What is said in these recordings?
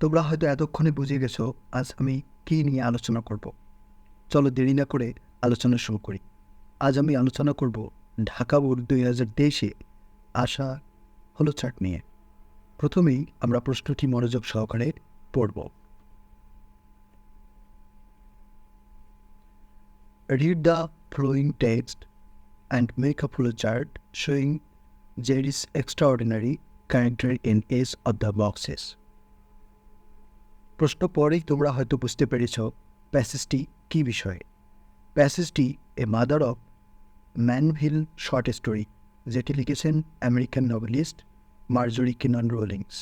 তোমরা হয়তো এতক্ষণে বুঝে গেছো আজ আমি কী নিয়ে আলোচনা করব। চলো দেরি না করে আলোচনা শুরু করি। আজ আমি আলোচনা করব ঢাকা বোর্ড 2023-এ আসা হলোচার্ট নিয়ে। প্রথমেই আমরা প্রশ্নটি মনোযোগ সহকারে পড়ব। Read the flowing text and make a flowchart showing there is extraordinary character in each of the boxes. প্রশ্ন পরেই তোমরা হয়তো বুঝতে পেরেছ প্যাসেজটি কী বিষয়ে। প্যাসেজটি a mother of Manville short story, যেটি লিখেছেন American novelist Marjorie Kinnan Rawlings.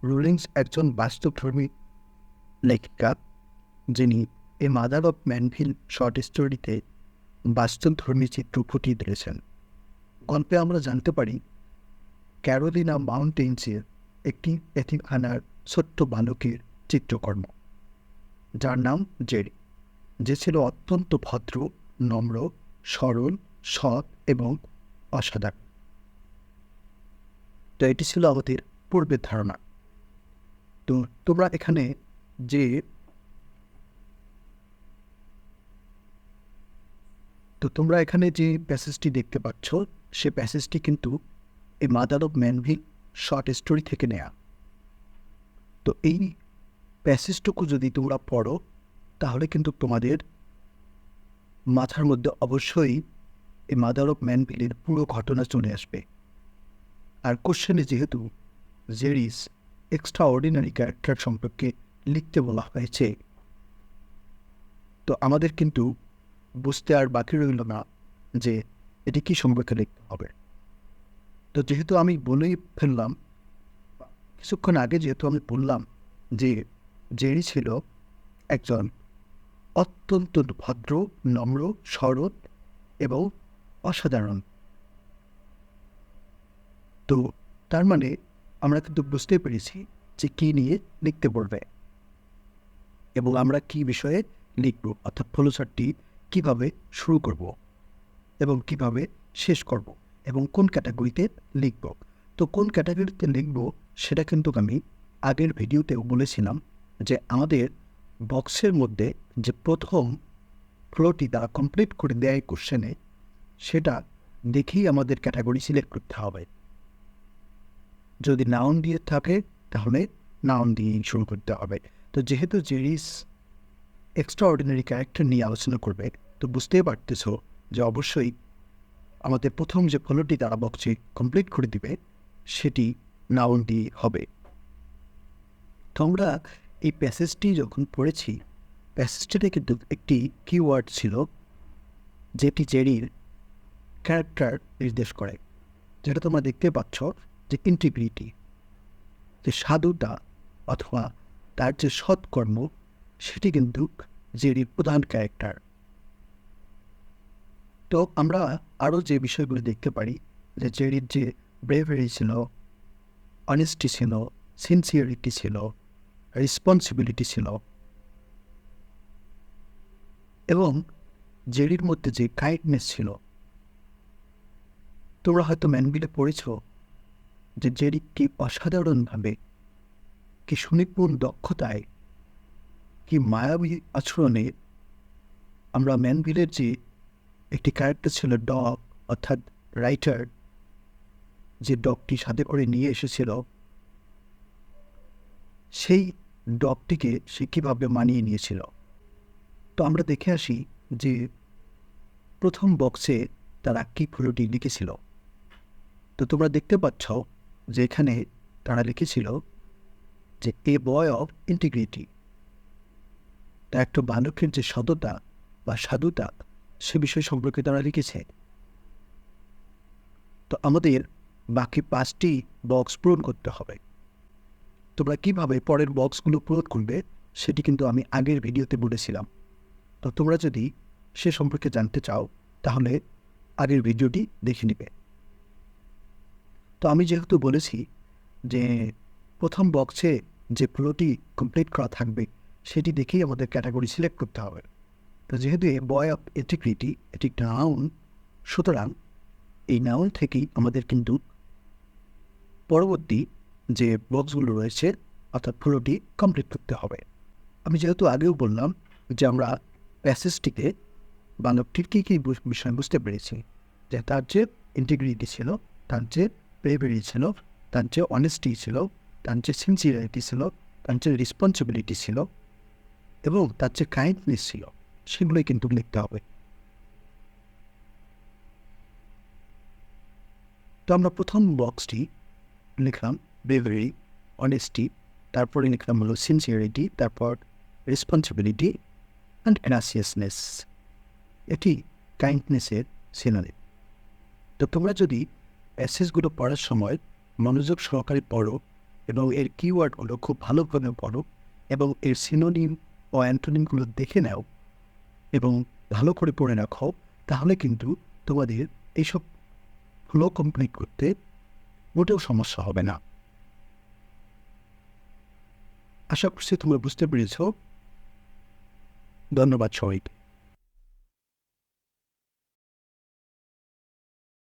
Rawlings একজন বাস্তবধর্মী লেখিকা, যিনি a mother of Manville short স্টোরিতে বাস্তবধর্মী চিত্র ফুটিয়ে তুলেছেন। গল্পে আমরা জানতে পারি ক্যারোলিনা মাউন্টেন্সের একটি এতিমখানার ছোট্ট বালকের চিত্রকর্ম, যার নাম জেরি, যে ছিল অত্যন্ত ভদ্র, নম্র, সরল, সৎ এবং অসাধারণ। তো এটি ছিল আমাদের পূর্বের ধারণা। তো তোমরা এখানে যে প্যাসেজটি দেখতে পাচ্ছ, সে প্যাসেজটি কিন্তু এই mother of Manville short story থেকে নেয়া। তো এই প্যাসেজটুকু যদি তোমরা পড়ো তাহলে কিন্তু তোমাদের মাথার মধ্যে অবশ্যই এই মাদার অফ ম্যানভিলের পুরো ঘটনা চলে আসবে। আর কোশ্চেনে যেহেতু জেরিস এক্সট্রা অর্ডিনারি ক্যারেক্টার সম্পর্কে লিখতে বলা হয়েছে, তো আমাদের কিন্তু বুঝতে আর বাকি রইল না যে এটি কী সম্পর্কে লিখতে হবে। তো যেহেতু আমি বলেই ফেললাম কিছুক্ষণ আগে, যেহেতু আমি বললাম যে জেরি ছিল একজন অত্যন্ত ভদ্র, নম্র, সরল এবং অসাধারণ, তো তার মানে আমরা কিন্তু বুঝতে পেরেছি যে কী নিয়ে লিখতে বলবে এবং আমরা কী বিষয়ে লিখব, অর্থাৎ ফ্লোচার্টটি কীভাবে শুরু করব এবং কিভাবে শেষ করব এবং কোন ক্যাটাগরিতে লিখব। তো কোন ক্যাটাগরিতে লিখব সেটা কিন্তু আমি আগের ভিডিওতেও বলেছিলাম যে আমাদের বক্সের মধ্যে যে প্রথম ফ্লোটি তারা কমপ্লিট করে দেয় কোশ্চেনে, সেটা দেখেই আমাদের ক্যাটাগরি সিলেক্ট করতে হবে। যদি নাউন দিয়ে থাকে তাহলে নাউন দিয়েই শুরু করতে হবে। তো যেহেতু জেরিস এক্সট্রা অর্ডিনারি ক্যারেক্টার নিয়ে আলোচনা করবে, তো বুঝতেই পারতেছ যে অবশ্যই আমাদের প্রথম যে ফলোটি তারা বক্সে কমপ্লিট করে দিবে সেটি নাউন দিয়ে হবে। তো আমরা এই প্যাসেজটি যখন পড়েছি, প্যাসেজটিতে কিন্তু একটি কিওয়ার্ড ছিল যেটি জেরির ক্যারেক্টার নির্দেশ করে, যেটা তোমরা দেখতে পাচ্ছ যে ইন্টিগ্রিটি, যে সাধুতা অথবা তার যে সৎকর্ম, সেটি কিন্তু জেরির প্রধান ক্যারেক্টার। তো আমরা আরও যে বিষয়গুলো দেখতে পারি যে জেরির যে ব্রেভারি ছিল, অনেস্টি ছিল, সিনসিয়ারিটি ছিল, রেসপন্সিবিলিটি ছিল এবং জেরির মধ্যে যে কাইন্ডনেস ছিল। তোমরা হয়তো ম্যানভিলে পড়েছ যে জেরি কি অসাধারণভাবে, কি সুনিপুণ দক্ষতায়, কি মায়াবী আচরণে আমরা ম্যানভিলের যে একটি ক্যারেক্টার ছিল ডগ, অর্থাৎ রাইটার, যে ডগটি সাথে করে নিয়ে এসেছিল, সেই ডগটিকে সে কীভাবে মানিয়ে নিয়েছিল। তো আমরা দেখে আসি যে প্রথম বক্সে তারা কী ফ্লোটি লিখেছিল। তো তোমরা দেখতে পাচ্ছ যে এখানে তারা লিখেছিল যে এ বয় অফ ইন্টিগ্রিটি, তা একটা বালকের যে সততা বা সাধুতা, সে বিষয় সম্পর্কে তারা লিখেছে। তো আমাদের বাকি 5টি বক্স পূরণ করতে হবে। তোমরা কিভাবে পরের বক্সগুলো পূরণ করবে সেটি কিন্তু আমি আগের ভিডিওতে বলেছিলাম। তো তোমরা যদি সে সম্পর্কে জানতে চাও তাহলে আগের ভিডিওটি দেখে নিবে। তো আমি যেহেতু বলেছি যে প্রথম বক্সে যে ফ্লোটি কমপ্লিট করা থাকবে সেটি দেখেই আমাদের ক্যাটাগরি সিলেক্ট করতে হবে। তো যেহেতু এ বয় অফ ইন্টিগ্রিটি এটি একটা নাউন, সুতরাং এই নাউন থেকেই আমাদের কিন্তু পরবর্তী যে বক্সগুলো রয়েছে অর্থাৎ ফ্লোটি কমপ্লিট করতে হবে। আমি যেহেতু আগেও বললাম যে আমরা প্যাসেজটিতে বালকটির কী কী বিষয় বুঝতে পেরেছি, যে তার যে ইন্টিগ্রিটি ছিল, তার যে ব্রেভারি ছিল, তার যে অনেস্টি ছিল, তার যে সিনসিয়ারিটি ছিল, তার যে রেসপন্সিবিলিটি ছিল এবং তার যে কাইন্ডনেস ছিল, সেগুলোই কিন্তু লিখতে হবে। তো আমরা প্রথম বক্সটি লিখলাম ব্রেভারি, অনেস্টি, তারপরে লিখলাম হলো সিনসিয়ারিটি, তারপর রেসপন্সিবিলিটি অ্যান্ড গ্রাসিয়াসনেস। এটি কাইন্ডনেসের সিনোনিম। তো তোমরা যদি প্যাসেজগুলো পড়ার সময় মনোযোগ সহকারে পড়ো এবং এর কিওয়ার্ডগুলো খুব ভালোভাবে পড়ো এবং এর সিনোনিম ও অ্যান্টোনিমগুলো দেখে নাও এবং ভালো করে পড়ে রাখো, তাহলে কিন্তু তোমাদের এইসব ফ্লো কমপ্লিট করতে মোটেও সমস্যা হবে না। আশা করছি তোমরা বুঝতে পেরেছ। ধন্যবাদ সবাইকে।